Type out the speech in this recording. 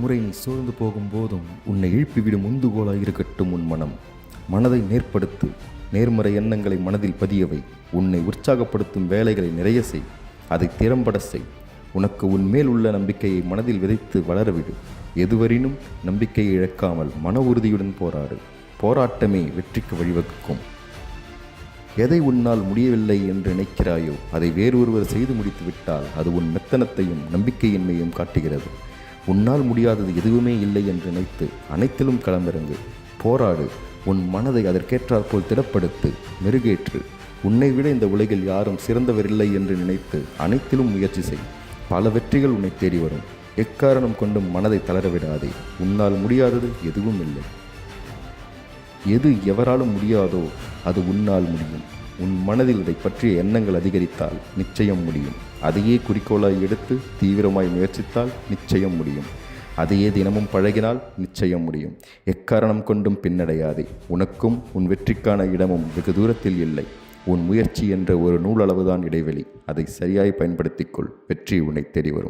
முறை நீ சோர்ந்து போகும்போதும் உன்னை எழுப்பிவிடும் உந்துகோலாய் இருக்கட்டும் உன் மனம். மனதை நேர்படுத்து. நேர்மறை எண்ணங்களை மனதில் பதியவை. உன்னை உற்சாகப்படுத்தும் வேலைகளை நிறைய செய். அதை திறம்பட செய். உனக்கு உன்மேல் உள்ள நம்பிக்கையை மனதில் விதைத்து வளரவிடு. எதுவரினும் நம்பிக்கையை இழக்காமல் மன உறுதியுடன் போராடு. போராட்டமே வெற்றிக்கு வழிவகுக்கும். எதை உன்னால் முடியவில்லை என்று நினைக்கிறாயோ அதை வேறொருவர் செய்து முடித்து விட்டால் அது உன் மெத்தனத்தையும் நம்பிக்கையின்மையும் காட்டுகிறது. உன்னால் முடியாதது எதுவுமே இல்லை என்று நினைத்து அனைத்திலும் களமிறங்கு. போராடு. உன் மனதை அதற்கேற்றாற்போல் திடப்படுத்து. மெருகேற்று. உன்னை விட இந்த உலகில் யாரும் சிறந்தவரில்லை என்று நினைத்து அனைத்திலும் முயற்சி செய். பல வெற்றிகள் உன்னை தேடி வரும். எக்காரணம் கொண்டும் மனதை தளரவிடாதே. உன்னால் முடியாதது எதுவும் இல்லை. எது எவராலும் முடியாதோ அது உன்னால் முடியும். உன் மனதில் இதை பற்றிய எண்ணங்கள் அதிகரித்தால் நிச்சயம் முடியும். அதையே குறிக்கோளாய் எடுத்து தீவிரமாய் முயற்சித்தால் நிச்சயம் முடியும். அதையே தினமும் பழகினால் நிச்சயம் முடியும். எக்காரணம் கொண்டும் பின்னடையாதே. உனக்கும் உன் வெற்றிக்கான இடமும் வெகு தூரத்தில் இல்லை. உன் முயற்சி என்ற ஒரு நூலளவுதான் இடைவெளி. அதை சரியாய் பயன்படுத்திக்கொள். வெற்றி உன்னை தேடி வரும்.